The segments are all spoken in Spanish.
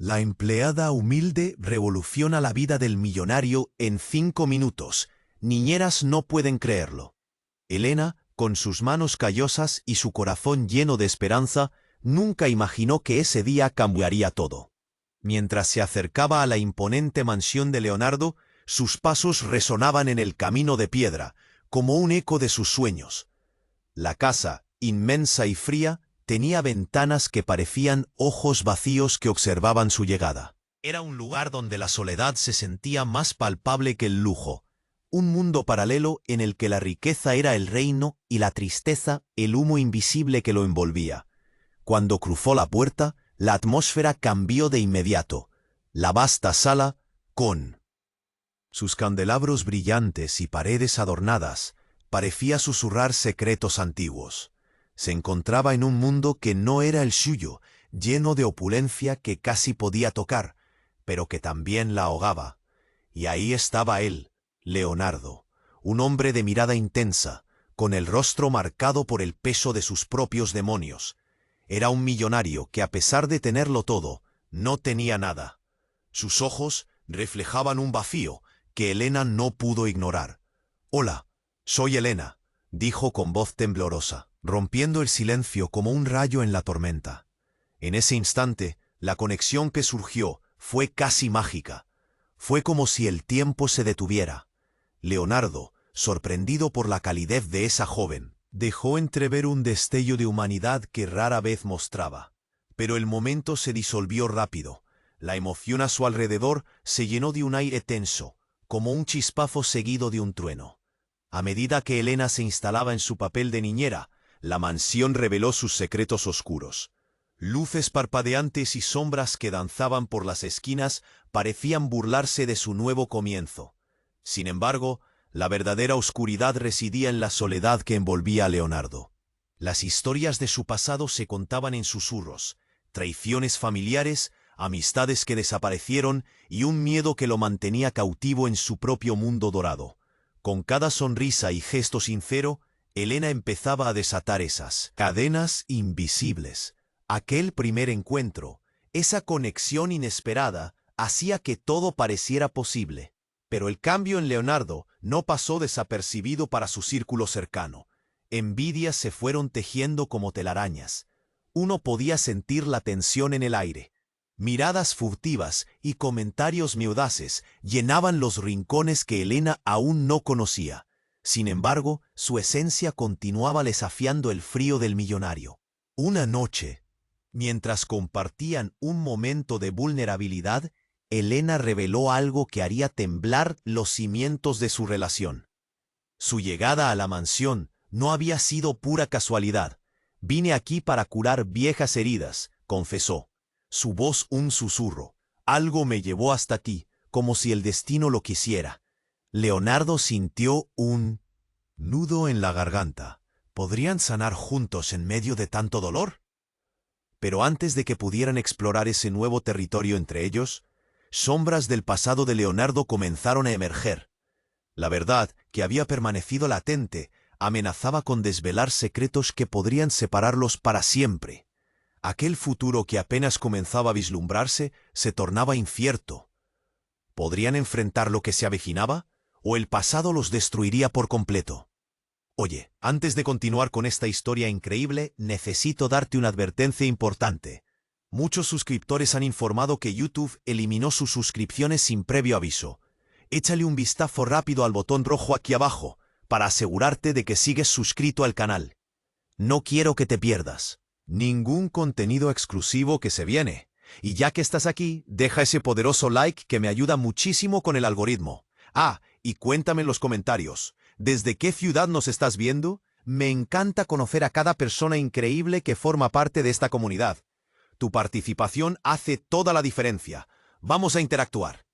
La empleada humilde revoluciona la vida del millonario en 5 minutos. Niñeras no pueden creerlo. Elena, con sus manos callosas y su corazón lleno de esperanza, nunca imaginó que ese día cambiaría todo. Mientras se acercaba a la imponente mansión de Leonardo, sus pasos resonaban en el camino de piedra, como un eco de sus sueños. La casa, inmensa y fría, tenía ventanas que parecían ojos vacíos que observaban su llegada. Era un lugar donde la soledad se sentía más palpable que el lujo, un mundo paralelo en el que la riqueza era el reino y la tristeza el humo invisible que lo envolvía. Cuando cruzó la puerta, la atmósfera cambió de inmediato. La vasta sala, con sus candelabros brillantes y paredes adornadas, parecía susurrar secretos antiguos. Se encontraba en un mundo que no era el suyo, lleno de opulencia que casi podía tocar, pero que también la ahogaba. Y ahí estaba él, Leonardo, un hombre de mirada intensa, con el rostro marcado por el peso de sus propios demonios. Era un millonario que, a pesar de tenerlo todo, no tenía nada. Sus ojos reflejaban un vacío que Elena no pudo ignorar. «Hola, soy Elena», dijo con voz temblorosa, rompiendo el silencio como un rayo en la tormenta. En ese instante, la conexión que surgió fue casi mágica. Fue como si el tiempo se detuviera. Leonardo, sorprendido por la calidez de esa joven, dejó entrever un destello de humanidad que rara vez mostraba. Pero el momento se disolvió rápido. La emoción a su alrededor se llenó de un aire tenso, como un chispazo seguido de un trueno. A medida que Elena se instalaba en su papel de niñera, la mansión reveló sus secretos oscuros. Luces parpadeantes y sombras que danzaban por las esquinas parecían burlarse de su nuevo comienzo. Sin embargo, la verdadera oscuridad residía en la soledad que envolvía a Leonardo. Las historias de su pasado se contaban en susurros, traiciones familiares, amistades que desaparecieron y un miedo que lo mantenía cautivo en su propio mundo dorado. Con cada sonrisa y gesto sincero, Elena empezaba a desatar esas cadenas invisibles. Aquel primer encuentro, esa conexión inesperada, hacía que todo pareciera posible. Pero el cambio en Leonardo no pasó desapercibido para su círculo cercano. Envidias se fueron tejiendo como telarañas. Uno podía sentir la tensión en el aire. Miradas furtivas y comentarios miedosos llenaban los rincones que Elena aún no conocía. Sin embargo, su esencia continuaba desafiando el frío del millonario. Una noche, mientras compartían un momento de vulnerabilidad, Elena reveló algo que haría temblar los cimientos de su relación. Su llegada a la mansión no había sido pura casualidad. «Vine aquí para curar viejas heridas», confesó. Su voz un susurro. «Algo me llevó hasta ti, como si el destino lo quisiera». Leonardo sintió un nudo en la garganta. ¿Podrían sanar juntos en medio de tanto dolor? Pero antes de que pudieran explorar ese nuevo territorio entre ellos, sombras del pasado de Leonardo comenzaron a emerger. La verdad, que había permanecido latente, amenazaba con desvelar secretos que podrían separarlos para siempre. Aquel futuro que apenas comenzaba a vislumbrarse se tornaba incierto. ¿Podrían enfrentar lo que se avecinaba? ¿O el pasado los destruiría por completo? Oye, antes de continuar con esta historia increíble, necesito darte una advertencia importante. Muchos suscriptores han informado que YouTube eliminó sus suscripciones sin previo aviso. Échale un vistazo rápido al botón rojo aquí abajo, para asegurarte de que sigues suscrito al canal. No quiero que te pierdas ningún contenido exclusivo que se viene. Y ya que estás aquí, deja ese poderoso like que me ayuda muchísimo con el algoritmo. Ah, y cuéntame en los comentarios, ¿desde qué ciudad nos estás viendo? Me encanta conocer a cada persona increíble que forma parte de esta comunidad. Tu participación hace toda la diferencia. Vamos a interactuar.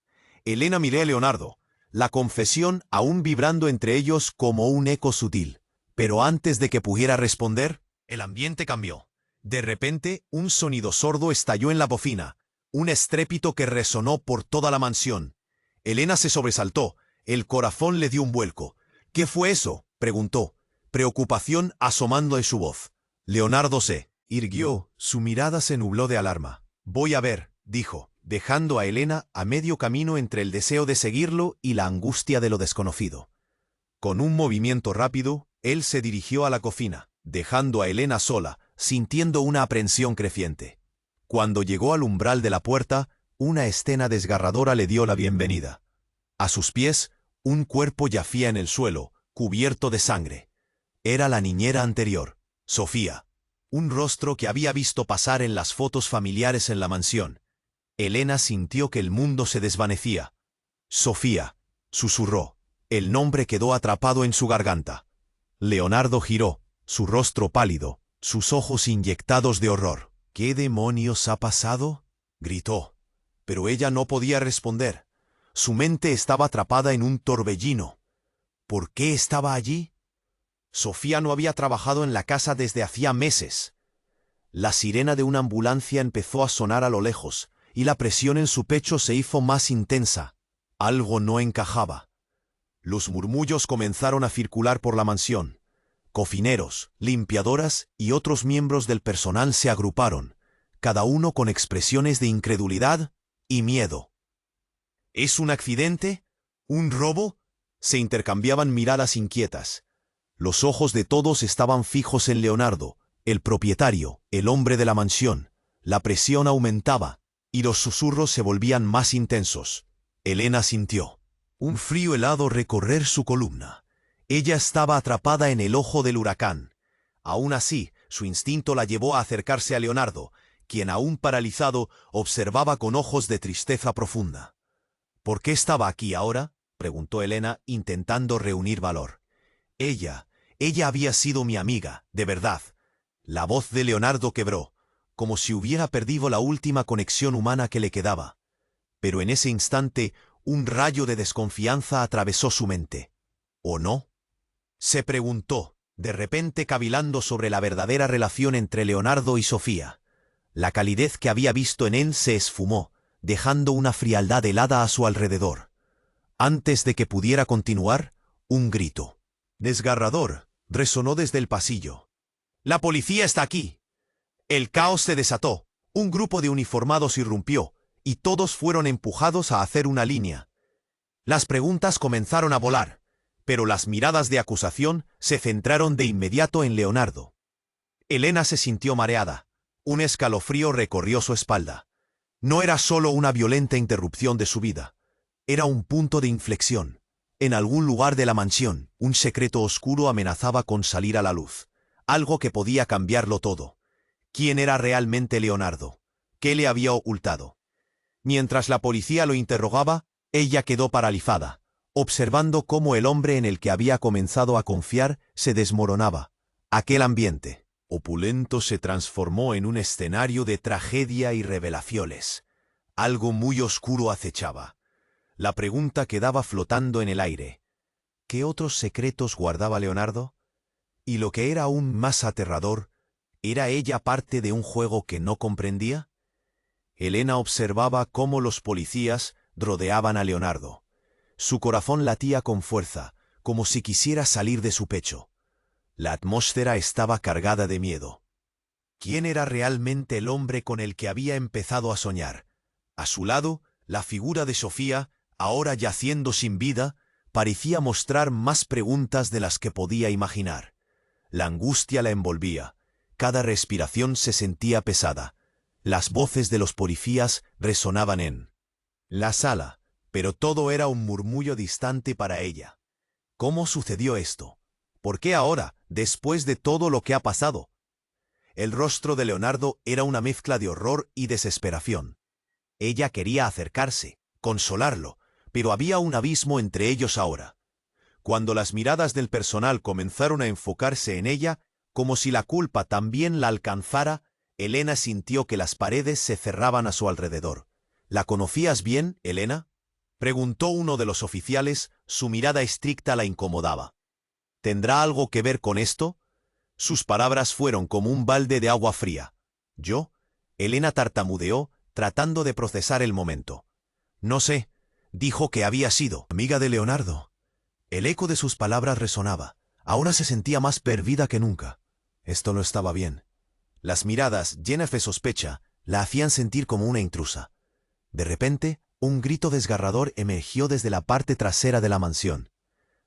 Elena miró a Leonardo, la confesión aún vibrando entre ellos como un eco sutil. Pero antes de que pudiera responder, el ambiente cambió. De repente, un sonido sordo estalló en la bocina, un estrépito que resonó por toda la mansión. Elena se sobresaltó, el corazón le dio un vuelco. «¿Qué fue eso?», preguntó, preocupación asomando en su voz. Leonardo se irguió, su mirada se nubló de alarma. «Voy a ver», dijo, dejando a Elena a medio camino entre el deseo de seguirlo y la angustia de lo desconocido. Con un movimiento rápido, él se dirigió a la cocina, dejando a Elena sola, sintiendo una aprensión creciente. Cuando llegó al umbral de la puerta, una escena desgarradora le dio la bienvenida. A sus pies, un cuerpo yacía en el suelo, cubierto de sangre. Era la niñera anterior, Sofía. Un rostro que había visto pasar en las fotos familiares en la mansión. Elena sintió que el mundo se desvanecía. Sofía, susurró. El nombre quedó atrapado en su garganta. Leonardo giró, su rostro pálido, sus ojos inyectados de horror. ¿Qué demonios ha pasado?, gritó. Pero ella no podía responder. Su mente estaba atrapada en un torbellino. ¿Por qué estaba allí? Sofía no había trabajado en la casa desde hacía meses. La sirena de una ambulancia empezó a sonar a lo lejos, y la presión en su pecho se hizo más intensa. Algo no encajaba. Los murmullos comenzaron a circular por la mansión. Cocineros, limpiadoras y otros miembros del personal se agruparon, cada uno con expresiones de incredulidad y miedo. ¿Es un accidente? ¿Un robo? Se intercambiaban miradas inquietas. Los ojos de todos estaban fijos en Leonardo, el propietario, el hombre de la mansión. La presión aumentaba, y los susurros se volvían más intensos. Elena sintió un frío helado recorrer su columna. Ella estaba atrapada en el ojo del huracán. Aún así, su instinto la llevó a acercarse a Leonardo, quien aún paralizado observaba con ojos de tristeza profunda. ¿Por qué estaba aquí ahora?, preguntó Elena, intentando reunir valor. Ella había sido mi amiga, de verdad. La voz de Leonardo quebró, como si hubiera perdido la última conexión humana que le quedaba. Pero en ese instante, un rayo de desconfianza atravesó su mente. ¿O no?, se preguntó, de repente cavilando sobre la verdadera relación entre Leonardo y Sofía. La calidez que había visto en él se esfumó, dejando una frialdad helada a su alrededor. Antes de que pudiera continuar, un grito desgarrador resonó desde el pasillo. «¡La policía está aquí!». El caos se desató. Un grupo de uniformados irrumpió, y todos fueron empujados a hacer una línea. Las preguntas comenzaron a volar, pero las miradas de acusación se centraron de inmediato en Leonardo. Elena se sintió mareada. Un escalofrío recorrió su espalda. No era solo una violenta interrupción de su vida. Era un punto de inflexión. En algún lugar de la mansión, un secreto oscuro amenazaba con salir a la luz. Algo que podía cambiarlo todo. ¿Quién era realmente Leonardo? ¿Qué le había ocultado? Mientras la policía lo interrogaba, ella quedó paralizada, observando cómo el hombre en el que había comenzado a confiar se desmoronaba. Aquel ambiente opulento se transformó en un escenario de tragedia y revelaciones. Algo muy oscuro acechaba. La pregunta quedaba flotando en el aire. ¿Qué otros secretos guardaba Leonardo? Y lo que era aún más aterrador, ¿era ella parte de un juego que no comprendía? Elena observaba cómo los policías rodeaban a Leonardo. Su corazón latía con fuerza, como si quisiera salir de su pecho. La atmósfera estaba cargada de miedo. ¿Quién era realmente el hombre con el que había empezado a soñar? A su lado, la figura de Sofía, ahora yaciendo sin vida, parecía mostrar más preguntas de las que podía imaginar. La angustia la envolvía. Cada respiración se sentía pesada. Las voces de los policías resonaban en la sala, pero todo era un murmullo distante para ella. ¿Cómo sucedió esto? ¿Por qué ahora, después de todo lo que ha pasado? El rostro de Leonardo era una mezcla de horror y desesperación. Ella quería acercarse, consolarlo, pero había un abismo entre ellos ahora. Cuando las miradas del personal comenzaron a enfocarse en ella, como si la culpa también la alcanzara, Elena sintió que las paredes se cerraban a su alrededor. ¿La conocías bien, Elena?, preguntó uno de los oficiales. Su mirada estricta la incomodaba. ¿Tendrá algo que ver con esto? Sus palabras fueron como un balde de agua fría. ¿Yo? Elena tartamudeó, tratando de procesar el momento. No sé. Dijo que había sido amiga de Leonardo. El eco de sus palabras resonaba. Ahora se sentía más perdida que nunca. Esto no estaba bien. Las miradas, llenas de sospecha, la hacían sentir como una intrusa. De repente, un grito desgarrador emergió desde la parte trasera de la mansión.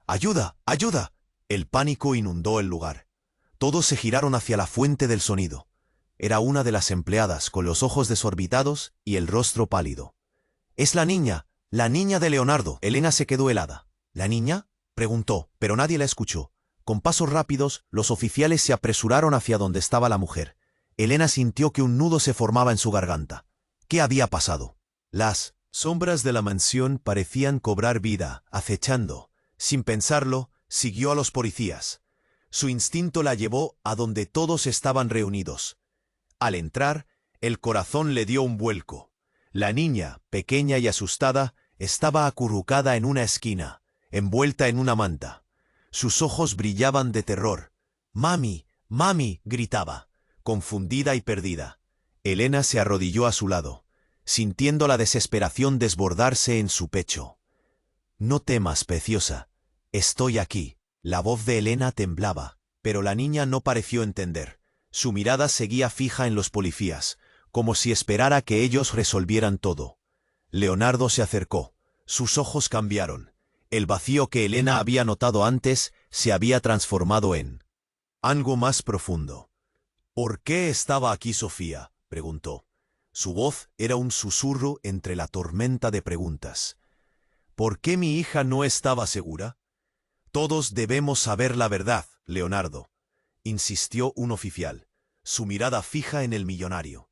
¡Ayuda! ¡Ayuda! El pánico inundó el lugar. Todos se giraron hacia la fuente del sonido. Era una de las empleadas, con los ojos desorbitados y el rostro pálido. «¡Es la niña de Leonardo!». Elena se quedó helada. «¿La niña?», preguntó, pero nadie la escuchó. Con pasos rápidos, los oficiales se apresuraron hacia donde estaba la mujer. Elena sintió que un nudo se formaba en su garganta. ¿Qué había pasado? Las sombras de la mansión parecían cobrar vida, acechando. Sin pensarlo, siguió a los policías. Su instinto la llevó a donde todos estaban reunidos. Al entrar, el corazón le dio un vuelco. La niña, pequeña y asustada, estaba acurrucada en una esquina, envuelta en una manta. Sus ojos brillaban de terror. «¡Mami! ¡Mami!», gritaba, confundida y perdida. Elena se arrodilló a su lado, sintiendo la desesperación desbordarse en su pecho. «No temas, preciosa. Estoy aquí». La voz de Elena temblaba, pero la niña no pareció entender. Su mirada seguía fija en los policías, como si esperara que ellos resolvieran todo. Leonardo se acercó. Sus ojos cambiaron. El vacío que Elena había notado antes se había transformado en algo más profundo. «¿Por qué estaba aquí Sofía?», preguntó. Su voz era un susurro entre la tormenta de preguntas. «¿Por qué mi hija no estaba segura?». «Todos debemos saber la verdad, Leonardo», insistió un oficial, su mirada fija en el millonario.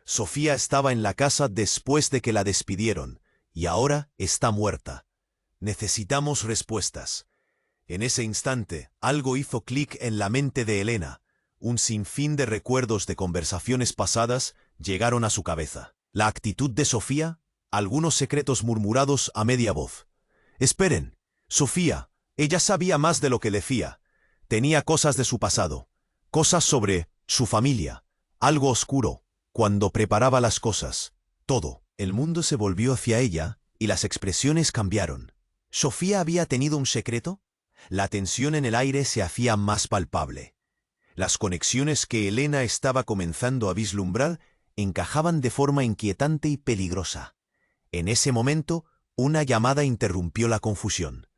«Sofía estaba en la casa después de que la despidieron, y ahora está muerta. Necesitamos respuestas». En ese instante, algo hizo clic en la mente de Elena. Un sinfín de recuerdos de conversaciones pasadas llegaron a su cabeza. La actitud de Sofía, algunos secretos murmurados a media voz. «Esperen, Sofía, ella sabía más de lo que decía. Tenía cosas de su pasado, cosas sobre su familia, algo oscuro, cuando preparaba las cosas. Todo». El mundo se volvió hacia ella y las expresiones cambiaron. ¿Sofía había tenido un secreto? La tensión en el aire se hacía más palpable. Las conexiones que Elena estaba comenzando a vislumbrar encajaban de forma inquietante y peligrosa. En ese momento, una llamada interrumpió la confusión.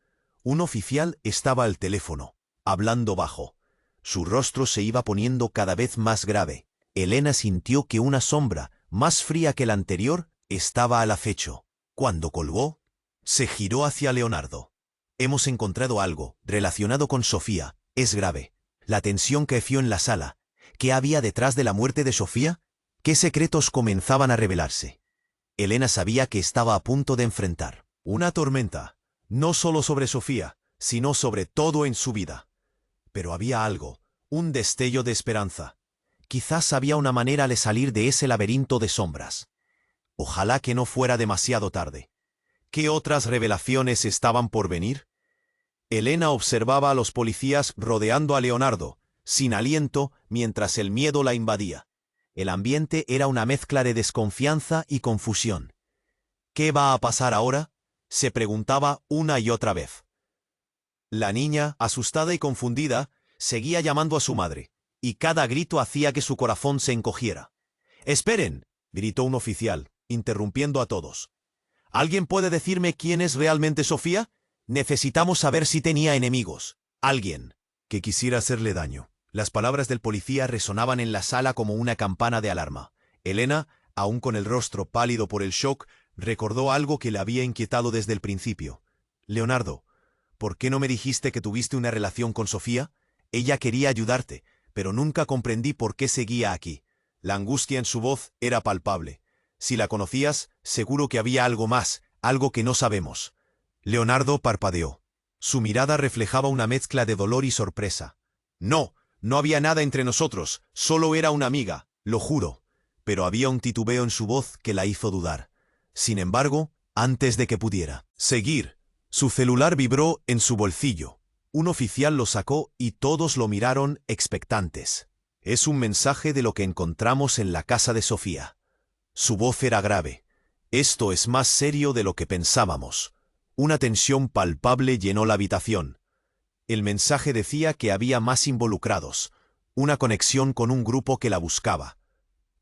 Un oficial estaba al teléfono, hablando bajo. Su rostro se iba poniendo cada vez más grave. Elena sintió que una sombra, más fría que la anterior, estaba al acecho. Cuando colgó, se giró hacia Leonardo. «Hemos encontrado algo relacionado con Sofía. Es grave». La tensión creció en la sala. ¿Qué había detrás de la muerte de Sofía? ¿Qué secretos comenzaban a revelarse? Elena sabía que estaba a punto de enfrentar una tormenta, no solo sobre Sofía, sino sobre todo en su vida. Pero había algo, un destello de esperanza. Quizás había una manera de salir de ese laberinto de sombras. Ojalá que no fuera demasiado tarde. ¿Qué otras revelaciones estaban por venir? Elena observaba a los policías rodeando a Leonardo, sin aliento, mientras el miedo la invadía. El ambiente era una mezcla de desconfianza y confusión. «¿Qué va a pasar ahora?», se preguntaba una y otra vez. La niña, asustada y confundida, seguía llamando a su madre, y cada grito hacía que su corazón se encogiera. «¡Esperen!», gritó un oficial, interrumpiendo a todos. «¿Alguien puede decirme quién es realmente Sofía? Necesitamos saber si tenía enemigos. Alguien que quisiera hacerle daño». Las palabras del policía resonaban en la sala como una campana de alarma. Elena, aún con el rostro pálido por el shock, recordó algo que le había inquietado desde el principio. «Leonardo, ¿por qué no me dijiste que tuviste una relación con Sofía? Ella quería ayudarte, pero nunca comprendí por qué seguía aquí». La angustia en su voz era palpable. «Si la conocías, seguro que había algo más, algo que no sabemos». Leonardo parpadeó. Su mirada reflejaba una mezcla de dolor y sorpresa. «No, no había nada entre nosotros, solo era una amiga, lo juro». Pero había un titubeo en su voz que la hizo dudar. Sin embargo, antes de que pudiera seguir, su celular vibró en su bolsillo. Un oficial lo sacó y todos lo miraron expectantes. «Es un mensaje de lo que encontramos en la casa de Sofía». Su voz era grave. «Esto es más serio de lo que pensábamos». Una tensión palpable llenó la habitación. El mensaje decía que había más involucrados, una conexión con un grupo que la buscaba.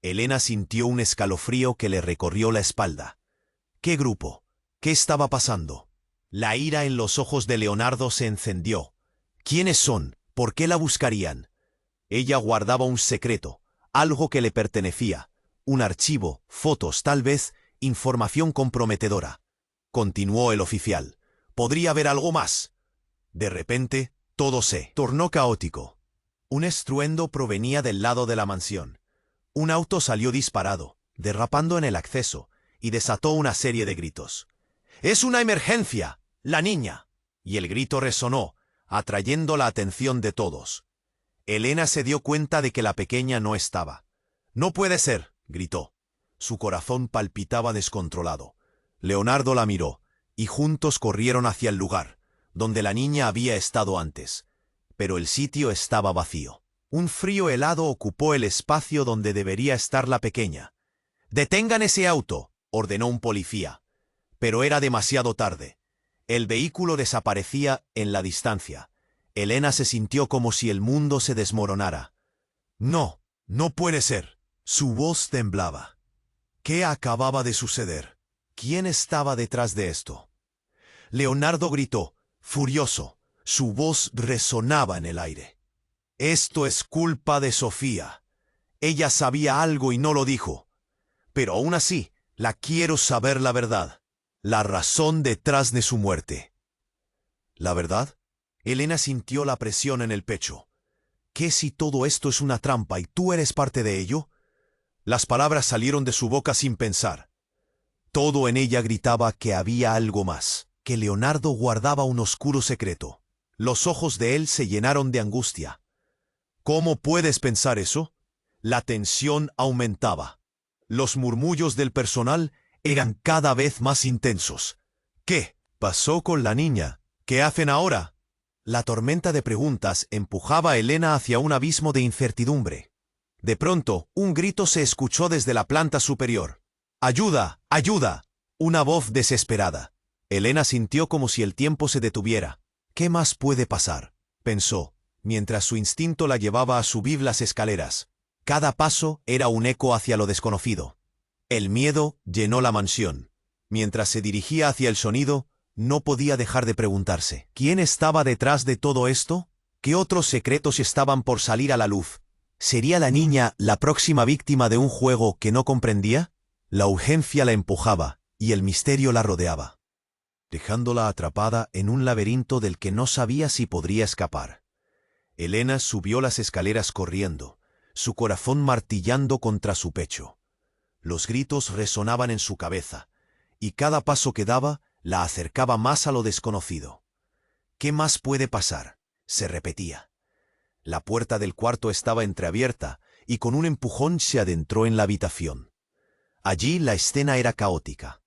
Elena sintió un escalofrío que le recorrió la espalda. ¿Qué grupo? ¿Qué estaba pasando? La ira en los ojos de Leonardo se encendió. ¿Quiénes son? ¿Por qué la buscarían? Ella guardaba un secreto, algo que le pertenecía, un archivo, fotos, tal vez, información comprometedora. Continuó el oficial. ¿Podría haber algo más? De repente, todo se tornó caótico. Un estruendo provenía del lado de la mansión. Un auto salió disparado, derrapando en el acceso, y desató una serie de gritos. ¡Es una emergencia! ¡La niña! Y el grito resonó, atrayendo la atención de todos. Elena se dio cuenta de que la pequeña no estaba. «¡No puede ser!», gritó. Su corazón palpitaba descontrolado. Leonardo la miró, y juntos corrieron hacia el lugar, donde la niña había estado antes. Pero el sitio estaba vacío. Un frío helado ocupó el espacio donde debería estar la pequeña. «¡Detengan ese auto!», ordenó un policía. Pero era demasiado tarde. El vehículo desaparecía en la distancia. Elena se sintió como si el mundo se desmoronara. «No, no puede ser». Su voz temblaba. ¿Qué acababa de suceder? ¿Quién estaba detrás de esto? Leonardo gritó, furioso. Su voz resonaba en el aire. «Esto es culpa de Sofía. Ella sabía algo y no lo dijo. Pero aún así, quiero saber la verdad. La razón detrás de su muerte». ¿La verdad? Elena sintió la presión en el pecho. ¿Qué si todo esto es una trampa y tú eres parte de ello? Las palabras salieron de su boca sin pensar. Todo en ella gritaba que había algo más, que Leonardo guardaba un oscuro secreto. Los ojos de él se llenaron de angustia. ¿Cómo puedes pensar eso? La tensión aumentaba. Los murmullos del personal eran cada vez más intensos. ¿Qué pasó con la niña? ¿Qué hacen ahora? La tormenta de preguntas empujaba a Elena hacia un abismo de incertidumbre. De pronto, un grito se escuchó desde la planta superior. «¡Ayuda! ¡Ayuda!», una voz desesperada. Elena sintió como si el tiempo se detuviera. «¿Qué más puede pasar?», pensó, mientras su instinto la llevaba a subir las escaleras. Cada paso era un eco hacia lo desconocido. El miedo llenó la mansión. Mientras se dirigía hacia el sonido, no podía dejar de preguntarse, ¿quién estaba detrás de todo esto? ¿Qué otros secretos estaban por salir a la luz? ¿Sería la niña la próxima víctima de un juego que no comprendía? La urgencia la empujaba, y el misterio la rodeaba, dejándola atrapada en un laberinto del que no sabía si podría escapar. Elena subió las escaleras corriendo, su corazón martillando contra su pecho. Los gritos resonaban en su cabeza, y cada paso que daba la acercaba más a lo desconocido. «¿Qué más puede pasar?», se repetía. La puerta del cuarto estaba entreabierta, y con un empujón se adentró en la habitación. Allí la escena era caótica.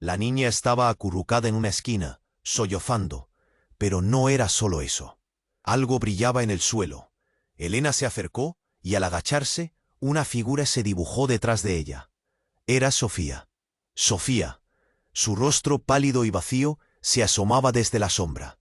La niña estaba acurrucada en una esquina, sollozando, pero no era solo eso. Algo brillaba en el suelo. Elena se acercó, y al agacharse, una figura se dibujó detrás de ella. Era Sofía. Sofía. Su rostro pálido y vacío se asomaba desde la sombra.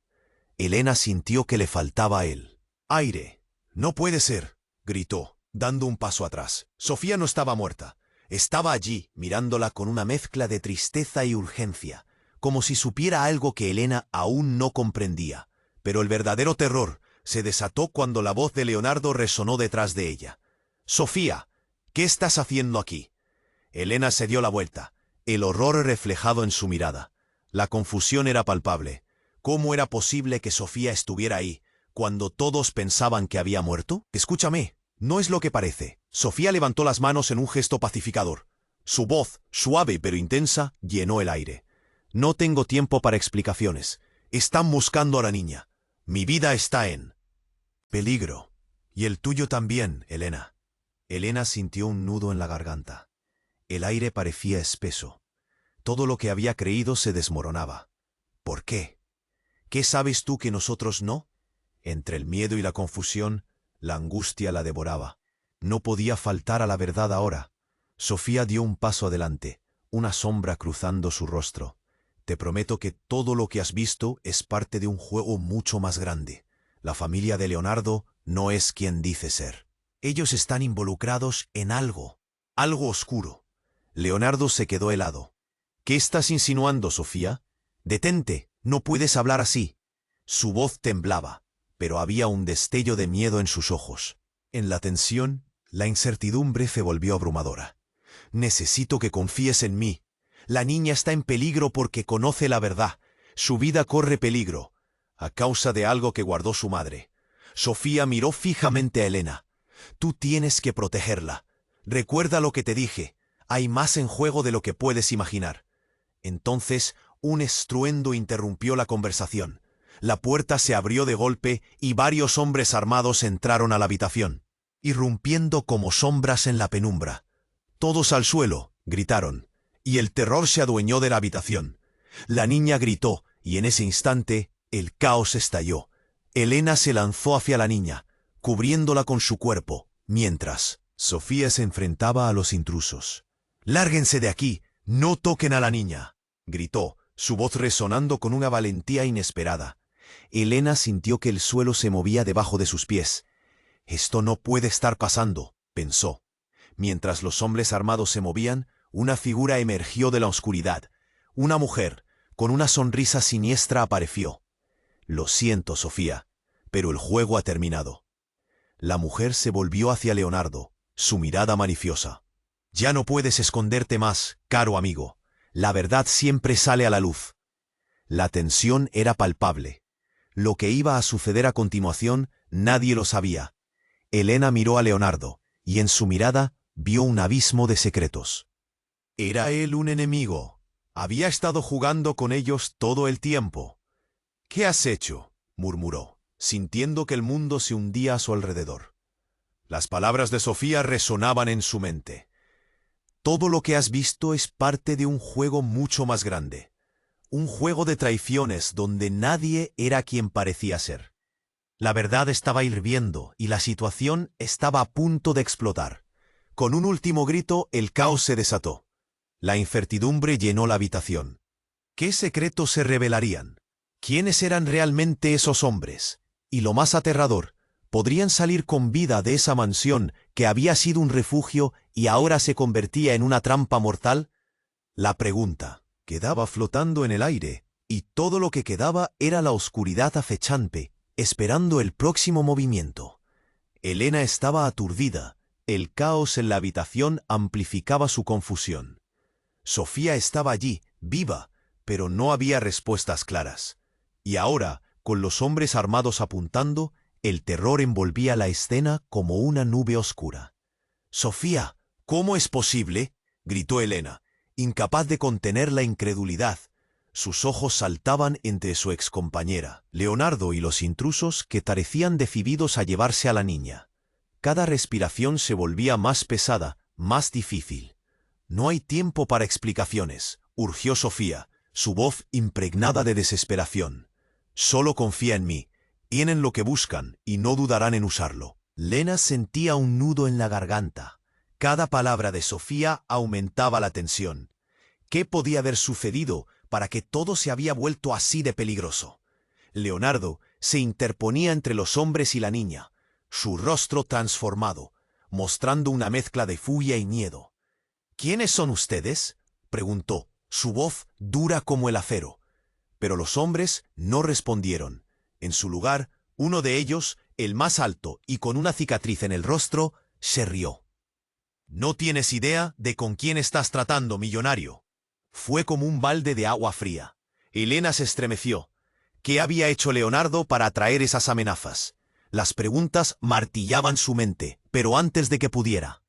Elena sintió que le faltaba él. «¡Aire! No puede ser», gritó, dando un paso atrás. Sofía no estaba muerta. Estaba allí, mirándola con una mezcla de tristeza y urgencia, como si supiera algo que Elena aún no comprendía. Pero el verdadero terror se desató cuando la voz de Leonardo resonó detrás de ella. «Sofía, ¿qué estás haciendo aquí?». Elena se dio la vuelta, el horror reflejado en su mirada. La confusión era palpable. ¿Cómo era posible que Sofía estuviera ahí, cuando todos pensaban que había muerto? «Escúchame, no es lo que parece». Sofía levantó las manos en un gesto pacificador. Su voz, suave pero intensa, llenó el aire. «No tengo tiempo para explicaciones. Están buscando a la niña. Mi vida está en peligro. Y el tuyo también, Elena». Elena sintió un nudo en la garganta. El aire parecía espeso. Todo lo que había creído se desmoronaba. ¿Por qué? ¿Qué sabes tú que nosotros no? Entre el miedo y la confusión, la angustia la devoraba. No podía faltar a la verdad ahora. Sofía dio un paso adelante, una sombra cruzando su rostro. «Te prometo que todo lo que has visto es parte de un juego mucho más grande. La familia de Leonardo no es quien dice ser. Ellos están involucrados en algo oscuro». Leonardo se quedó helado. ¿Qué estás insinuando, Sofía? Detente, no puedes hablar así. Su voz temblaba, pero había un destello de miedo en sus ojos. En la tensión, la incertidumbre se volvió abrumadora. Necesito que confíes en mí. La niña está en peligro porque conoce la verdad. Su vida corre peligro, a causa de algo que guardó su madre. Sofía miró fijamente a Elena. Tú tienes que protegerla. Recuerda lo que te dije. Hay más en juego de lo que puedes imaginar. Entonces, un estruendo interrumpió la conversación. La puerta se abrió de golpe y varios hombres armados entraron a la habitación, irrumpiendo como sombras en la penumbra. «Todos al suelo», gritaron, y el terror se adueñó de la habitación. La niña gritó, y en ese instante, el caos estalló. Elena se lanzó hacia la niña, cubriéndola con su cuerpo, mientras Sofía se enfrentaba a los intrusos. «¡Lárguense de aquí! ¡No toquen a la niña!», gritó, su voz resonando con una valentía inesperada. Elena sintió que el suelo se movía debajo de sus pies. «Esto no puede estar pasando», pensó. Mientras los hombres armados se movían, una figura emergió de la oscuridad. Una mujer, con una sonrisa siniestra, apareció. «Lo siento, Sofía, pero el juego ha terminado». La mujer se volvió hacia Leonardo, su mirada maliciosa. «Ya no puedes esconderte más, caro amigo. La verdad siempre sale a la luz». La tensión era palpable. Lo que iba a suceder a continuación, nadie lo sabía. Elena miró a Leonardo, y en su mirada vio un abismo de secretos. Era él un enemigo. Había estado jugando con ellos todo el tiempo. «¿Qué has hecho?», murmuró, sintiendo que el mundo se hundía a su alrededor. Las palabras de Sofía resonaban en su mente. «Todo lo que has visto es parte de un juego mucho más grande. Un juego de traiciones donde nadie era quien parecía ser». La verdad estaba hirviendo y la situación estaba a punto de explotar. Con un último grito, el caos se desató. La incertidumbre llenó la habitación. ¿Qué secretos se revelarían? ¿Quiénes eran realmente esos hombres? Y lo más aterrador, ¿podrían salir con vida de esa mansión que había sido un refugio y ahora se convertía en una trampa mortal? La pregunta quedaba flotando en el aire, y todo lo que quedaba era la oscuridad acechante, esperando el próximo movimiento. Elena estaba aturdida. El caos en la habitación amplificaba su confusión. Sofía estaba allí, viva, pero no había respuestas claras. Y ahora, con los hombres armados apuntando, el terror envolvía la escena como una nube oscura. «Sofía, ¿cómo es posible?», gritó Elena, incapaz de contener la incredulidad. Sus ojos saltaban entre su excompañera, Leonardo, y los intrusos que parecían decididos a llevarse a la niña. Cada respiración se volvía más pesada, más difícil. «No hay tiempo para explicaciones», urgió Sofía, su voz impregnada de desesperación. «Solo confía en mí. Tienen lo que buscan y no dudarán en usarlo». Lena sentía un nudo en la garganta. Cada palabra de Sofía aumentaba la tensión. ¿Qué podía haber sucedido para que todo se había vuelto así de peligroso? Leonardo se interponía entre los hombres y la niña, su rostro transformado, mostrando una mezcla de furia y miedo. «¿Quiénes son ustedes?», preguntó, su voz dura como el acero. Pero los hombres no respondieron. En su lugar, uno de ellos, el más alto y con una cicatriz en el rostro, se rió. «No tienes idea de con quién estás tratando, millonario». Fue como un balde de agua fría. Elena se estremeció. ¿Qué había hecho Leonardo para atraer esas amenazas? Las preguntas martillaban su mente, pero antes de que pudiera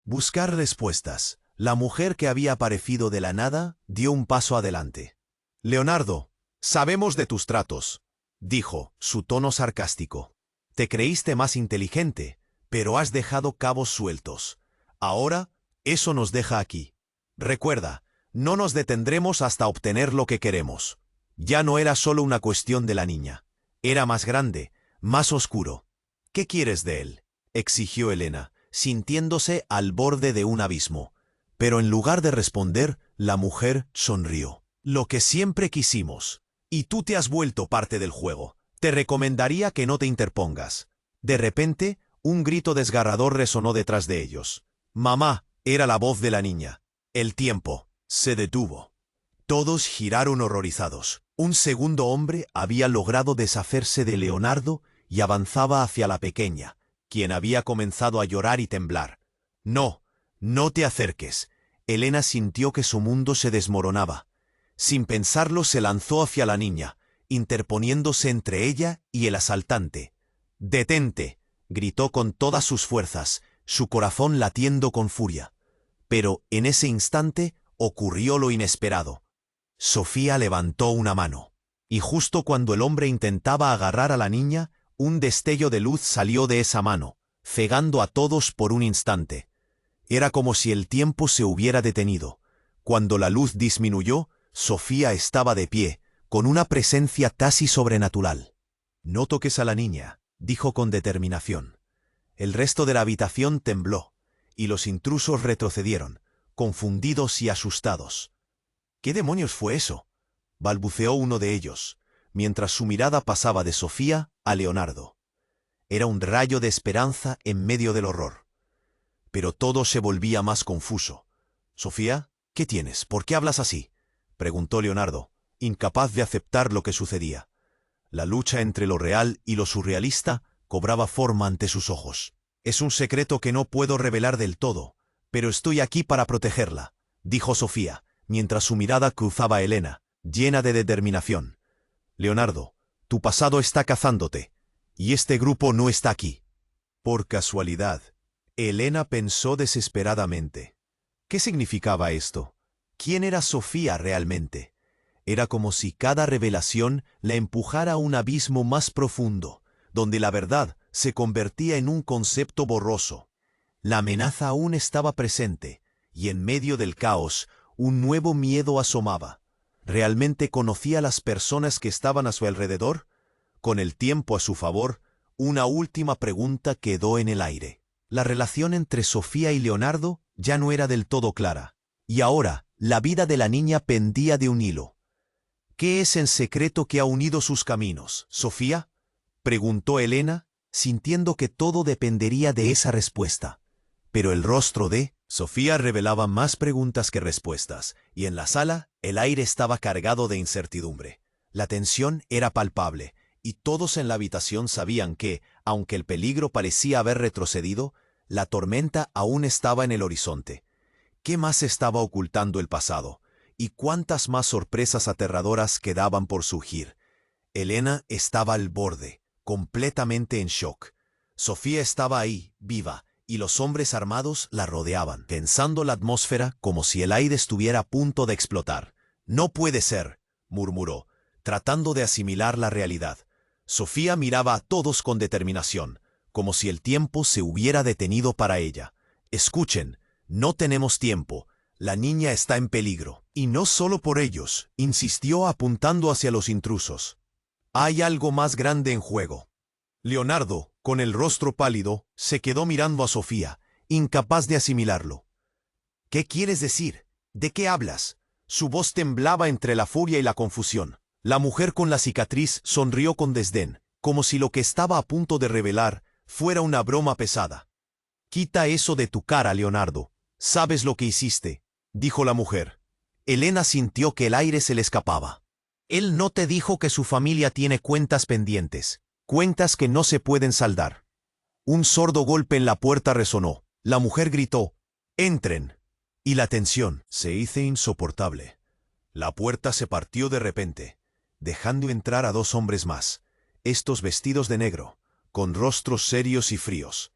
buscar respuestas, la mujer que había aparecido de la nada dio un paso adelante. «Leonardo, sabemos de tus tratos», dijo, su tono sarcástico. «Te creíste más inteligente, pero has dejado cabos sueltos. Ahora, eso nos deja aquí. Recuerda, no nos detendremos hasta obtener lo que queremos». Ya no era solo una cuestión de la niña. Era más grande, más oscuro. «¿Qué quieres de él?», exigió Elena, sintiéndose al borde de un abismo. Pero en lugar de responder, la mujer sonrió. «Lo que siempre quisimos. Y tú te has vuelto parte del juego. Te recomendaría que no te interpongas». De repente, un grito desgarrador resonó detrás de ellos. «Mamá», era la voz de la niña. «El tiempo. Se detuvo. Todos giraron horrorizados. Un segundo hombre había logrado deshacerse de Leonardo y avanzaba hacia la pequeña, quien había comenzado a llorar y temblar. «No, no te acerques». Elena sintió que su mundo se desmoronaba. Sin pensarlo, se lanzó hacia la niña, interponiéndose entre ella y el asaltante. «¡Detente!», gritó con todas sus fuerzas, su corazón latiendo con furia. Pero en ese instante ocurrió lo inesperado. Sofía levantó una mano, y justo cuando el hombre intentaba agarrar a la niña, un destello de luz salió de esa mano, cegando a todos por un instante. Era como si el tiempo se hubiera detenido. Cuando la luz disminuyó, Sofía estaba de pie, con una presencia casi sobrenatural. «No toques a la niña», dijo con determinación. El resto de la habitación tembló, y los intrusos retrocedieron, confundidos y asustados. «¿Qué demonios fue eso?», balbuceó uno de ellos, mientras su mirada pasaba de Sofía a Leonardo. Era un rayo de esperanza en medio del horror. Pero todo se volvía más confuso. «Sofía, ¿qué tienes? ¿Por qué hablas así?», preguntó Leonardo, incapaz de aceptar lo que sucedía. La lucha entre lo real y lo surrealista cobraba forma ante sus ojos. «Es un secreto que no puedo revelar del todo, pero estoy aquí para protegerla», dijo Sofía, mientras su mirada cruzaba a Elena, llena de determinación. «Leonardo, tu pasado está cazándote, y este grupo no está aquí». Por casualidad, Elena pensó desesperadamente. ¿Qué significaba esto? ¿Quién era Sofía realmente? Era como si cada revelación la empujara a un abismo más profundo, donde la verdad se convertía en un concepto borroso. La amenaza aún estaba presente, y en medio del caos, un nuevo miedo asomaba. ¿Realmente conocía a las personas que estaban a su alrededor? Con el tiempo a su favor, una última pregunta quedó en el aire. La relación entre Sofía y Leonardo ya no era del todo clara, y ahora la vida de la niña pendía de un hilo. «¿Qué es en secreto que ha unido sus caminos, Sofía?», preguntó Elena, sintiendo que todo dependería de esa respuesta. Pero el rostro de Sofía revelaba más preguntas que respuestas, y en la sala el aire estaba cargado de incertidumbre. La tensión era palpable, y todos en la habitación sabían que, aunque el peligro parecía haber retrocedido, la tormenta aún estaba en el horizonte. ¿Qué más estaba ocultando el pasado? ¿Y cuántas más sorpresas aterradoras quedaban por surgir? Elena estaba al borde, completamente en shock. Sofía estaba ahí, viva, y los hombres armados la rodeaban, tensando la atmósfera como si el aire estuviera a punto de explotar. «No puede ser», murmuró, tratando de asimilar la realidad. Sofía miraba a todos con determinación, como si el tiempo se hubiera detenido para ella. «Escuchen, no tenemos tiempo. La niña está en peligro». «Y no solo por ellos», insistió apuntando hacia los intrusos. «Hay algo más grande en juego». Leonardo, con el rostro pálido, se quedó mirando a Sofía, incapaz de asimilarlo. «¿Qué quieres decir? ¿De qué hablas?». Su voz temblaba entre la furia y la confusión. La mujer con la cicatriz sonrió con desdén, como si lo que estaba a punto de revelar fuera una broma pesada. «Quita eso de tu cara, Leonardo. Sabes lo que hiciste», dijo la mujer. Elena sintió que el aire se le escapaba. «Él no te dijo que su familia tiene cuentas pendientes, cuentas que no se pueden saldar». Un sordo golpe en la puerta resonó. La mujer gritó: «¡Entren!», y la tensión se hizo insoportable. La puerta se partió de repente, dejando entrar a dos hombres más, estos vestidos de negro, con rostros serios y fríos.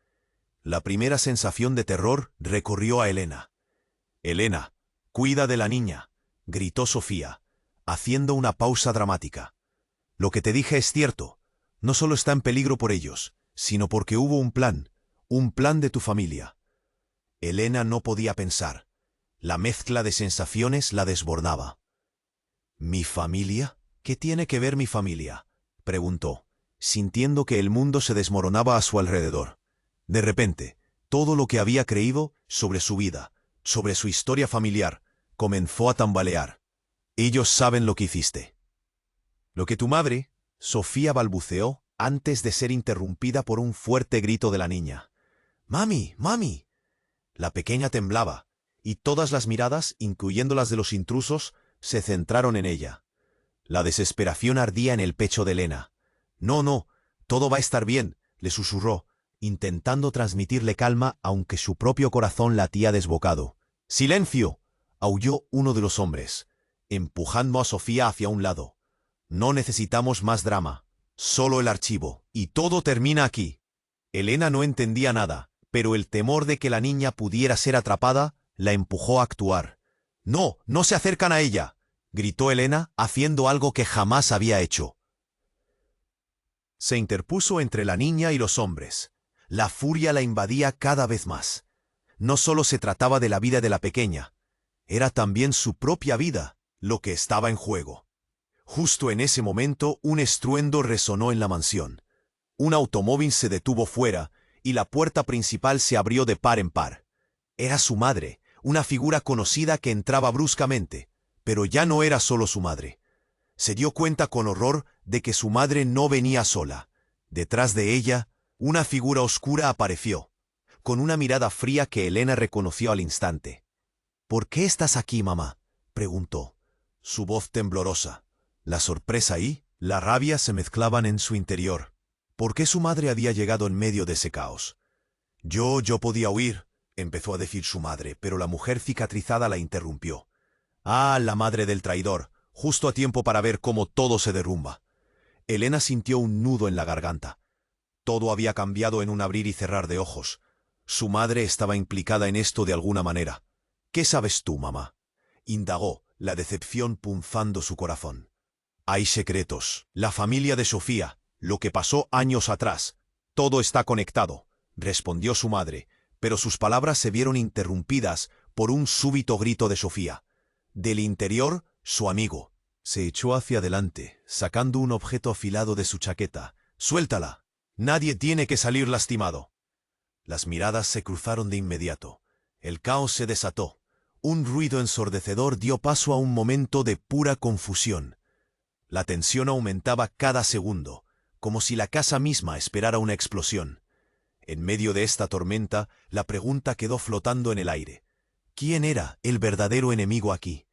La primera sensación de terror recorrió a Elena. «Elena, cuida de la niña», gritó Sofía, haciendo una pausa dramática. «Lo que te dije es cierto. No solo está en peligro por ellos, sino porque hubo un plan de tu familia». Elena no podía pensar. La mezcla de sensaciones la desbordaba. «¿Mi familia? ¿Qué tiene que ver mi familia?», preguntó, sintiendo que el mundo se desmoronaba a su alrededor. De repente, todo lo que había creído sobre su vida, sobre su historia familiar, comenzó a tambalear. «Ellos saben lo que hiciste». «Lo que tu madre», Sofía balbuceó antes de ser interrumpida por un fuerte grito de la niña. «¡Mami! ¡Mami!». La pequeña temblaba, y todas las miradas, incluyendo las de los intrusos, se centraron en ella. La desesperación ardía en el pecho de Elena. «No, no, todo va a estar bien», le susurró, intentando transmitirle calma aunque su propio corazón latía desbocado. «¡Silencio!», aulló uno de los hombres, empujando a Sofía hacia un lado. «No necesitamos más drama, solo el archivo, y todo termina aquí». Elena no entendía nada, pero el temor de que la niña pudiera ser atrapada la empujó a actuar. «¡No, no se acercan a ella!», gritó Elena, haciendo algo que jamás había hecho. Se interpuso entre la niña y los hombres. La furia la invadía cada vez más. No solo se trataba de la vida de la pequeña, era también su propia vida lo que estaba en juego. Justo en ese momento un estruendo resonó en la mansión. Un automóvil se detuvo fuera y la puerta principal se abrió de par en par. Era su madre, una figura conocida que entraba bruscamente, pero ya no era solo su madre. Se dio cuenta con horror de que su madre no venía sola. Detrás de ella, una figura oscura apareció, con una mirada fría que Elena reconoció al instante. «¿Por qué estás aquí, mamá?», preguntó, su voz temblorosa. La sorpresa y la rabia se mezclaban en su interior. ¿Por qué su madre había llegado en medio de ese caos? Yo podía huir», empezó a decir su madre, pero la mujer cicatrizada la interrumpió. «Ah, la madre del traidor, justo a tiempo para ver cómo todo se derrumba». Elena sintió un nudo en la garganta. Todo había cambiado en un abrir y cerrar de ojos. Su madre estaba implicada en esto de alguna manera. «¿Qué sabes tú, mamá?», indagó, la decepción punzando su corazón. «Hay secretos. La familia de Sofía, lo que pasó años atrás. Todo está conectado», respondió su madre, pero sus palabras se vieron interrumpidas por un súbito grito de Sofía. Del interior, su amigo se echó hacia adelante, sacando un objeto afilado de su chaqueta. «¡Suéltala! Nadie tiene que salir lastimado». Las miradas se cruzaron de inmediato. El caos se desató. Un ruido ensordecedor dio paso a un momento de pura confusión. La tensión aumentaba cada segundo, como si la casa misma esperara una explosión. En medio de esta tormenta, la pregunta quedó flotando en el aire. ¿Quién era el verdadero enemigo aquí?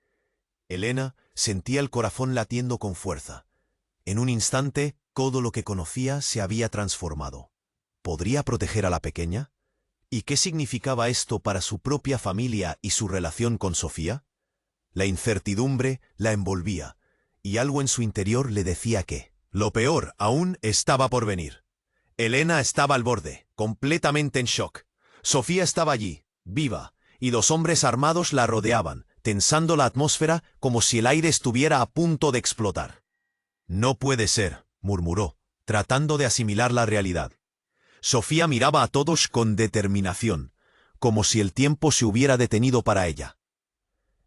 Elena sentía el corazón latiendo con fuerza. En un instante, todo lo que conocía se había transformado. ¿Podría proteger a la pequeña? ¿Y qué significaba esto para su propia familia y su relación con Sofía? La incertidumbre la envolvía, y algo en su interior le decía que lo peor aún estaba por venir. Elena estaba al borde, completamente en shock. Sofía estaba allí, viva, y dos hombres armados la rodeaban, tensando la atmósfera como si el aire estuviera a punto de explotar. «No puede ser», murmuró, tratando de asimilar la realidad. Sofía miraba a todos con determinación, como si el tiempo se hubiera detenido para ella.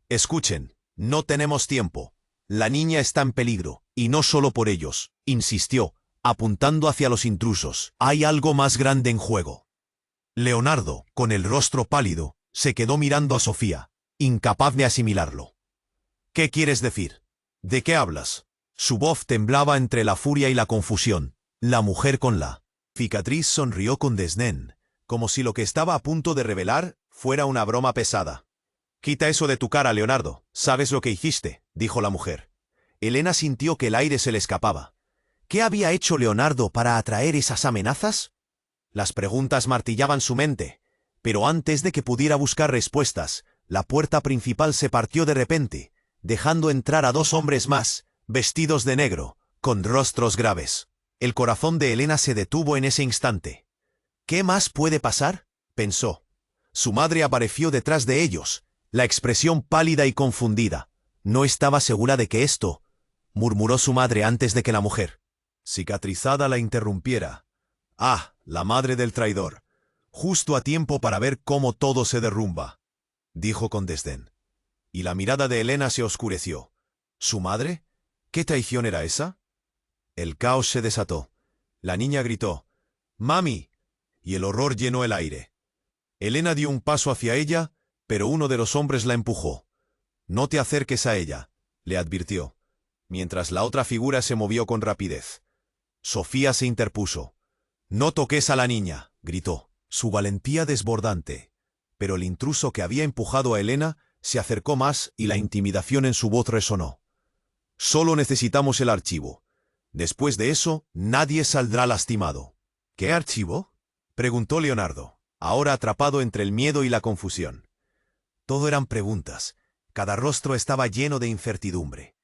«Escuchen, no tenemos tiempo. La niña está en peligro, y no solo por ellos», insistió, apuntando hacia los intrusos. «Hay algo más grande en juego». Leonardo, con el rostro pálido, se quedó mirando a Sofía, incapaz de asimilarlo. «¿Qué quieres decir? ¿De qué hablas?». Su voz temblaba entre la furia y la confusión. La mujer con la cicatriz sonrió con desdén, como si lo que estaba a punto de revelar fuera una broma pesada. «Quita eso de tu cara, Leonardo. ¿Sabes lo que hiciste?», dijo la mujer. Elena sintió que el aire se le escapaba. ¿Qué había hecho Leonardo para atraer esas amenazas? Las preguntas martillaban su mente, pero antes de que pudiera buscar respuestas, la puerta principal se partió de repente, dejando entrar a dos hombres más, vestidos de negro, con rostros graves. El corazón de Elena se detuvo en ese instante. «¿Qué más puede pasar?», pensó. Su madre apareció detrás de ellos, la expresión pálida y confundida. «No estaba segura de que esto», murmuró su madre antes de que la mujer cicatrizada la interrumpiera. «Ah, la madre del traidor. Justo a tiempo para ver cómo todo se derrumba», dijo con desdén. Y la mirada de Elena se oscureció. ¿Su madre? ¿Qué traición era esa? El caos se desató. La niña gritó: «¡Mami!», y el horror llenó el aire. Elena dio un paso hacia ella, pero uno de los hombres la empujó. «No te acerques a ella», le advirtió, mientras la otra figura se movió con rapidez. Sofía se interpuso. «No toques a la niña», gritó, su valentía desbordante. Pero el intruso que había empujado a Elena se acercó más y la intimidación en su voz resonó. Solo necesitamos el archivo. Después de eso, nadie saldrá lastimado. ¿Qué archivo?, preguntó Leonardo, ahora atrapado entre el miedo y la confusión. Todo eran preguntas. Cada rostro estaba lleno de incertidumbre.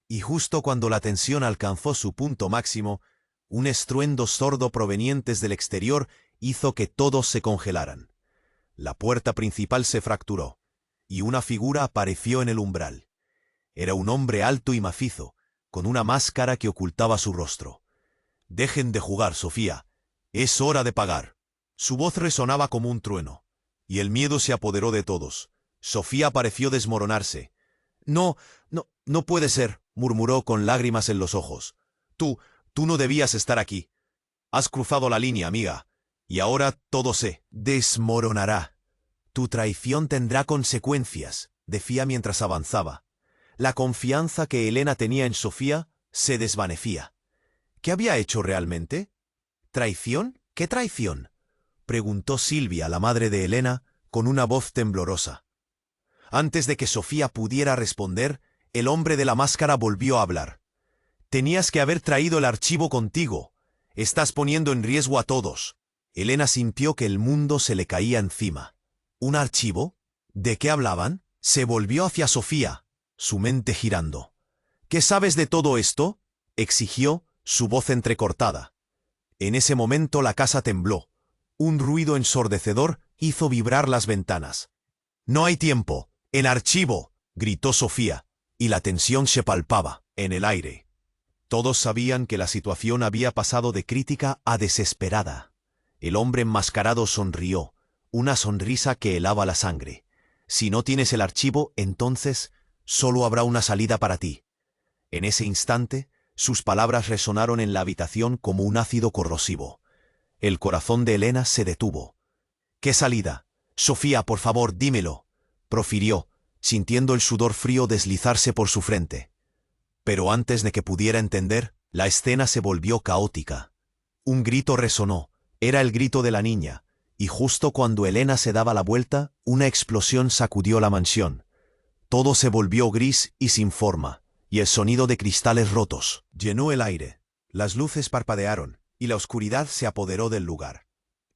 Y justo cuando la tensión alcanzó su punto máximo, un estruendo sordo proveniente del exterior hizo que todos se congelaran. La puerta principal se fracturó, y una figura apareció en el umbral. Era un hombre alto y macizo, con una máscara que ocultaba su rostro. «Dejen de jugar, Sofía. Es hora de pagar». Su voz resonaba como un trueno, y el miedo se apoderó de todos. Sofía pareció desmoronarse. No puede ser», murmuró con lágrimas en los ojos. Tú no debías estar aquí. Has cruzado la línea, amiga, y ahora todo se desmoronará. Tu traición tendrá consecuencias, decía mientras avanzaba. La confianza que Elena tenía en Sofía se desvanecía. ¿Qué había hecho realmente? ¿Traición? ¿Qué traición?, preguntó Silvia, la madre de Elena, con una voz temblorosa. Antes de que Sofía pudiera responder, el hombre de la máscara volvió a hablar. «Tenías que haber traído el archivo contigo. Estás poniendo en riesgo a todos». Elena sintió que el mundo se le caía encima. ¿Un archivo? ¿De qué hablaban? Se volvió hacia Sofía, su mente girando. «¿Qué sabes de todo esto?», exigió, su voz entrecortada. En ese momento la casa tembló. Un ruido ensordecedor hizo vibrar las ventanas. «No hay tiempo. ¡El archivo!», gritó Sofía, y la tensión se palpaba en el aire. Todos sabían que la situación había pasado de crítica a desesperada. El hombre enmascarado sonrió, una sonrisa que helaba la sangre. «Si no tienes el archivo, entonces solo habrá una salida para ti». En ese instante, sus palabras resonaron en la habitación como un ácido corrosivo. El corazón de Elena se detuvo. «¿Qué salida? Sofía, por favor, dímelo», profirió, sintiendo el sudor frío deslizarse por su frente. Pero antes de que pudiera entender, la escena se volvió caótica. Un grito resonó, era el grito de la niña, y justo cuando Elena se daba la vuelta, una explosión sacudió la mansión. Todo se volvió gris y sin forma, y el sonido de cristales rotos llenó el aire. Las luces parpadearon, y la oscuridad se apoderó del lugar.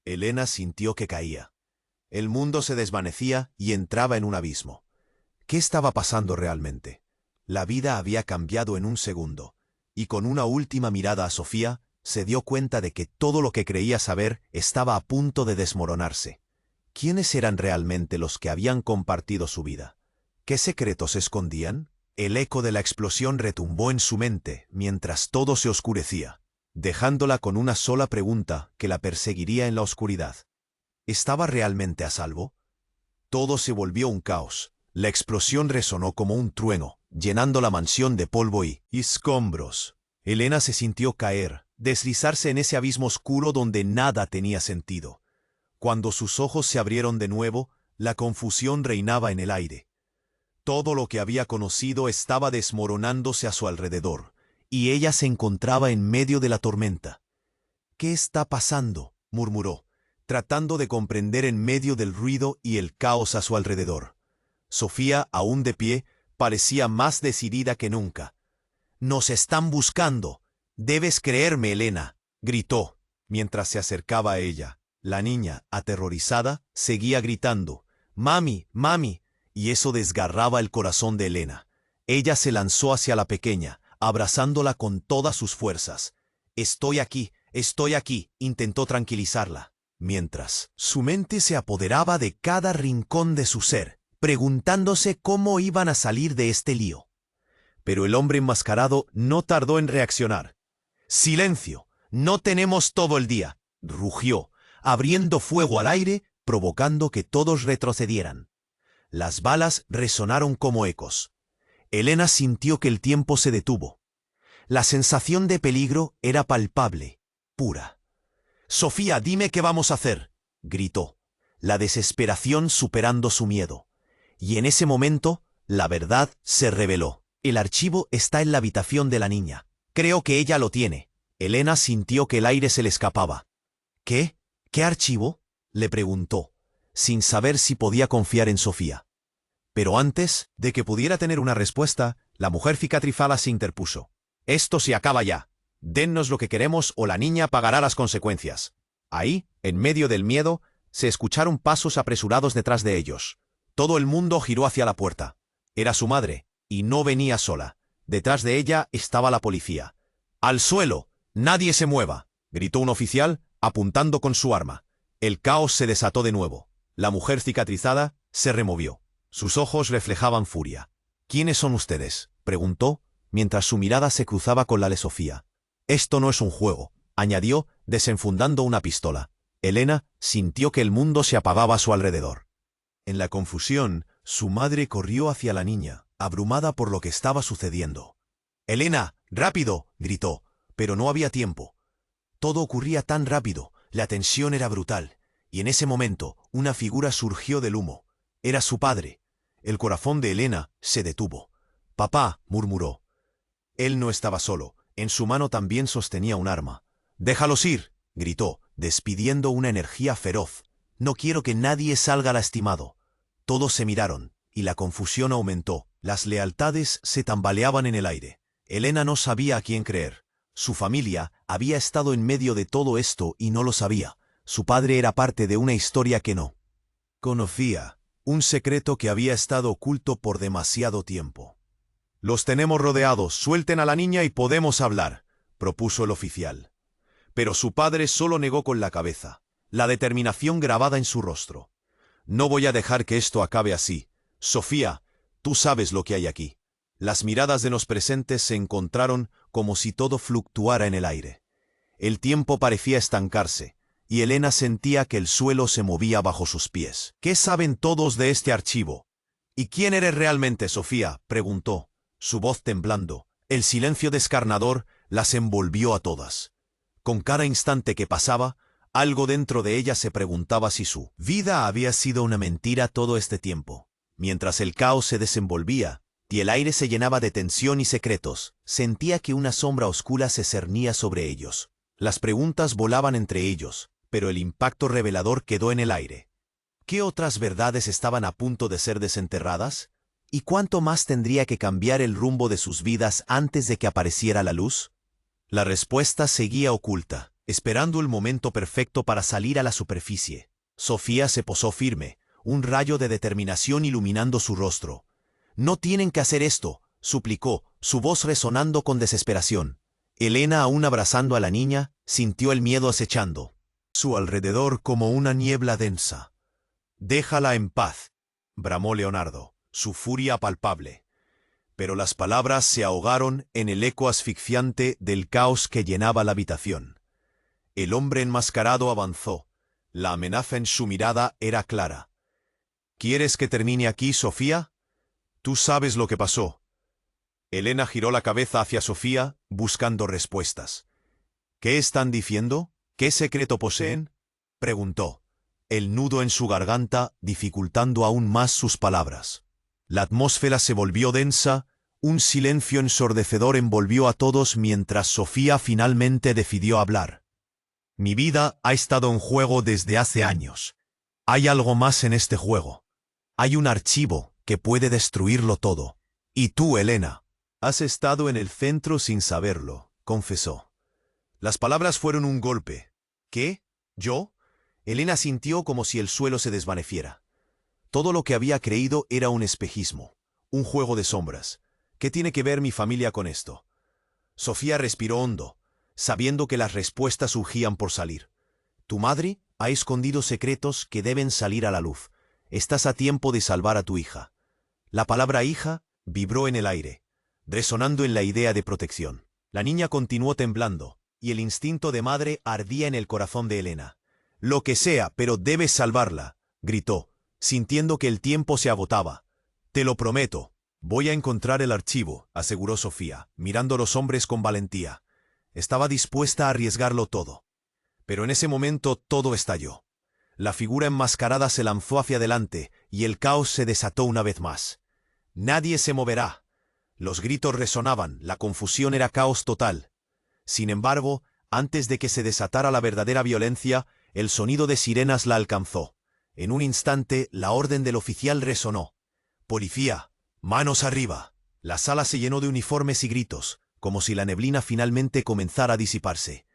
Elena sintió que caía. El mundo se desvanecía y entraba en un abismo. ¿Qué estaba pasando realmente? La vida había cambiado en un segundo, y con una última mirada a Sofía, se dio cuenta de que todo lo que creía saber estaba a punto de desmoronarse. ¿Quiénes eran realmente los que habían compartido su vida? ¿Qué secretos escondían? El eco de la explosión retumbó en su mente mientras todo se oscurecía, dejándola con una sola pregunta que la perseguiría en la oscuridad. ¿Estaba realmente a salvo? Todo se volvió un caos. La explosión resonó como un trueno, llenando la mansión de polvo y escombros. Elena se sintió caer, deslizarse en ese abismo oscuro donde nada tenía sentido. Cuando sus ojos se abrieron de nuevo, la confusión reinaba en el aire. Todo lo que había conocido estaba desmoronándose a su alrededor, y ella se encontraba en medio de la tormenta. «¿Qué está pasando?», murmuró, tratando de comprender en medio del ruido y el caos a su alrededor. Sofía, aún de pie, parecía más decidida que nunca. «Nos están buscando. Debes creerme, Elena», gritó, mientras se acercaba a ella. La niña, aterrorizada, seguía gritando, «Mami, mami», y eso desgarraba el corazón de Elena. Ella se lanzó hacia la pequeña, abrazándola con todas sus fuerzas. Estoy aquí», intentó tranquilizarla, mientras su mente se apoderaba de cada rincón de su ser, preguntándose cómo iban a salir de este lío. Pero el hombre enmascarado no tardó en reaccionar. «¡Silencio! No tenemos todo el día», rugió, abriendo fuego al aire, provocando que todos retrocedieran. Las balas resonaron como ecos. Elena sintió que el tiempo se detuvo. La sensación de peligro era palpable, pura. «Sofía, dime qué vamos a hacer», gritó, la desesperación superando su miedo. Y en ese momento, la verdad se reveló. «El archivo está en la habitación de la niña. Creo que ella lo tiene». Elena sintió que el aire se le escapaba. «¿Qué? ¿Qué archivo?», le preguntó. sin saber si podía confiar en Sofía. Pero antes de que pudiera tener una respuesta, la mujer cicatrizada se interpuso. «Esto se acaba ya. Dennos lo que queremos o la niña pagará las consecuencias». Ahí, en medio del miedo, se escucharon pasos apresurados detrás de ellos. Todo el mundo giró hacia la puerta. Era su madre, y no venía sola. Detrás de ella estaba la policía. «¡Al suelo! ¡Nadie se mueva!», gritó un oficial, apuntando con su arma. El caos se desató de nuevo. La mujer cicatrizada se removió. Sus ojos reflejaban furia. «¿Quiénes son ustedes?», preguntó, mientras su mirada se cruzaba con la de Sofía. «Esto no es un juego», añadió, desenfundando una pistola. Elena sintió que el mundo se apagaba a su alrededor. En la confusión, su madre corrió hacia la niña, abrumada por lo que estaba sucediendo. «¡Elena, rápido!», gritó, pero no había tiempo. Todo ocurría tan rápido, la tensión era brutal, y en ese momento una figura surgió del humo. Era su padre. El corazón de Elena se detuvo. «Papá», murmuró. Él no estaba solo, en su mano también sostenía un arma. «¡Déjalos ir!», gritó, despidiendo una energía feroz. «No quiero que nadie salga lastimado». Todos se miraron, y la confusión aumentó. Las lealtades se tambaleaban en el aire. Elena no sabía a quién creer. Su familia había estado en medio de todo esto y no lo sabía. Su padre era parte de una historia que no conocía, un secreto que había estado oculto por demasiado tiempo. «Los tenemos rodeados, suelten a la niña y podemos hablar», propuso el oficial. Pero su padre solo negó con la cabeza, la determinación grabada en su rostro. «No voy a dejar que esto acabe así. Sofía, tú sabes lo que hay aquí». Las miradas de los presentes se encontraron como si todo fluctuara en el aire. El tiempo parecía estancarse, y Elena sentía que el suelo se movía bajo sus pies. «¿Qué saben todos de este archivo?» «¿Y quién eres realmente, Sofía?», preguntó, su voz temblando. El silencio descarnador las envolvió a todas. Con cada instante que pasaba, algo dentro de ella se preguntaba si su vida había sido una mentira todo este tiempo. Mientras el caos se desenvolvía, y el aire se llenaba de tensión y secretos, sentía que una sombra oscura se cernía sobre ellos. Las preguntas volaban entre ellos, pero el impacto revelador quedó en el aire. ¿Qué otras verdades estaban a punto de ser desenterradas? ¿Y cuánto más tendría que cambiar el rumbo de sus vidas antes de que apareciera la luz? La respuesta seguía oculta, esperando el momento perfecto para salir a la superficie. Sofía se posó firme, un rayo de determinación iluminando su rostro. «No tienen que hacer esto», suplicó, su voz resonando con desesperación. Elena, aún abrazando a la niña, sintió el miedo acechando su alrededor como una niebla densa. «Déjala en paz», bramó Leonardo, su furia palpable. Pero las palabras se ahogaron en el eco asfixiante del caos que llenaba la habitación. El hombre enmascarado avanzó. La amenaza en su mirada era clara. «¿Quieres que termine aquí, Sofía? Tú sabes lo que pasó». Elena giró la cabeza hacia Sofía, buscando respuestas. «¿Qué están diciendo? ¿Qué secreto poseen?», preguntó, el nudo en su garganta dificultando aún más sus palabras. La atmósfera se volvió densa, un silencio ensordecedor envolvió a todos mientras Sofía finalmente decidió hablar. «Mi vida ha estado en juego desde hace años. Hay algo más en este juego. Hay un archivo que puede destruirlo todo. Y tú, Elena, has estado en el centro sin saberlo», confesó. Las palabras fueron un golpe. «¿Qué? ¿Yo?». Elena sintió como si el suelo se desvaneciera. Todo lo que había creído era un espejismo, un juego de sombras. ¿Qué tiene que ver mi familia con esto? Sofía respiró hondo, sabiendo que las respuestas surgían por salir. «Tu madre ha escondido secretos que deben salir a la luz. Estás a tiempo de salvar a tu hija». La palabra hija vibró en el aire, resonando en la idea de protección. La niña continuó temblando, y el instinto de madre ardía en el corazón de Elena. «Lo que sea, pero debes salvarla», gritó, sintiendo que el tiempo se agotaba. «Te lo prometo». «Voy a encontrar el archivo», aseguró Sofía, mirando a los hombres con valentía. Estaba dispuesta a arriesgarlo todo. Pero en ese momento todo estalló. La figura enmascarada se lanzó hacia adelante y el caos se desató una vez más. «Nadie se moverá». Los gritos resonaban, la confusión era caos total. Sin embargo, antes de que se desatara la verdadera violencia, el sonido de sirenas la alcanzó. En un instante, la orden del oficial resonó. «Policía, manos arriba». La sala se llenó de uniformes y gritos, como si la neblina finalmente comenzara a disiparse.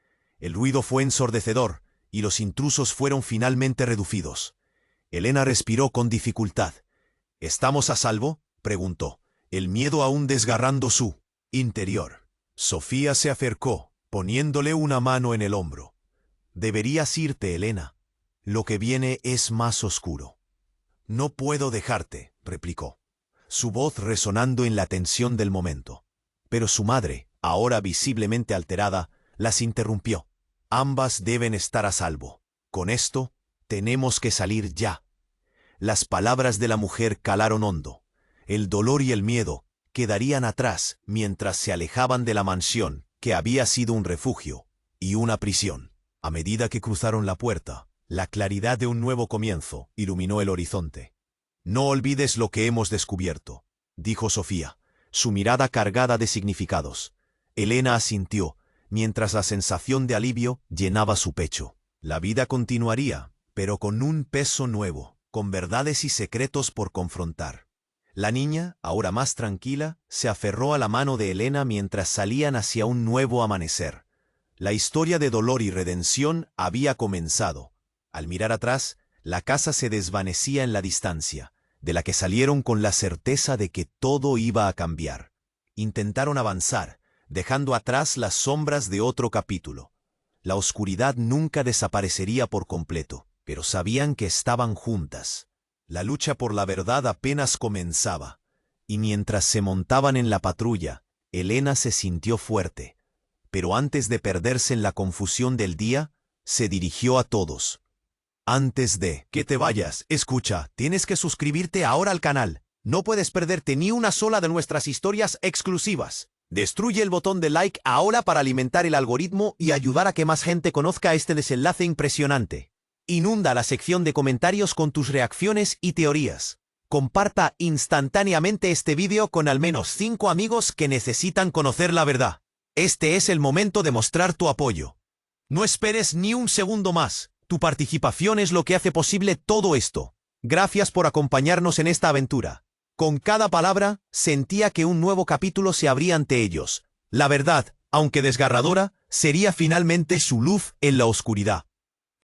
El ruido fue ensordecedor, y los intrusos fueron finalmente reducidos. Elena respiró con dificultad. «¿Estamos a salvo?», preguntó, el miedo aún desgarrando su interior. Sofía se acercó, poniéndole una mano en el hombro. «Deberías irte, Elena. Lo que viene es más oscuro». «No puedo dejarte», replicó, su voz resonando en la tensión del momento. Pero su madre, ahora visiblemente alterada, las interrumpió. «Ambas deben estar a salvo. Con esto, tenemos que salir ya». Las palabras de la mujer calaron hondo. El dolor y el miedo quedarían atrás mientras se alejaban de la mansión, que había sido un refugio y una prisión. A medida que cruzaron la puerta, la claridad de un nuevo comienzo iluminó el horizonte. «No olvides lo que hemos descubierto», dijo Sofía, su mirada cargada de significados. Elena asintió, mientras la sensación de alivio llenaba su pecho. La vida continuaría, pero con un peso nuevo, con verdades y secretos por confrontar. La niña, ahora más tranquila, se aferró a la mano de Elena mientras salían hacia un nuevo amanecer. La historia de dolor y redención había comenzado. Al mirar atrás, la casa se desvanecía en la distancia, de la que salieron con la certeza de que todo iba a cambiar. Intentaron avanzar, dejando atrás las sombras de otro capítulo. La oscuridad nunca desaparecería por completo, pero sabían que estaban juntas. La lucha por la verdad apenas comenzaba, y mientras se montaban en la patrulla, Elena se sintió fuerte. Pero antes de perderse en la confusión del día, se dirigió a todos. «Antes de que te vayas, escucha, tienes que suscribirte ahora al canal. No puedes perderte ni una sola de nuestras historias exclusivas. Destruye el botón de like ahora para alimentar el algoritmo y ayudar a que más gente conozca este desenlace impresionante. Inunda la sección de comentarios con tus reacciones y teorías. Comparta instantáneamente este vídeo con al menos 5 amigos que necesitan conocer la verdad. Este es el momento de mostrar tu apoyo. No esperes ni un segundo más. Tu participación es lo que hace posible todo esto. Gracias por acompañarnos en esta aventura. Con cada palabra, sentía que un nuevo capítulo se abría ante ellos. La verdad, aunque desgarradora, sería finalmente su luz en la oscuridad.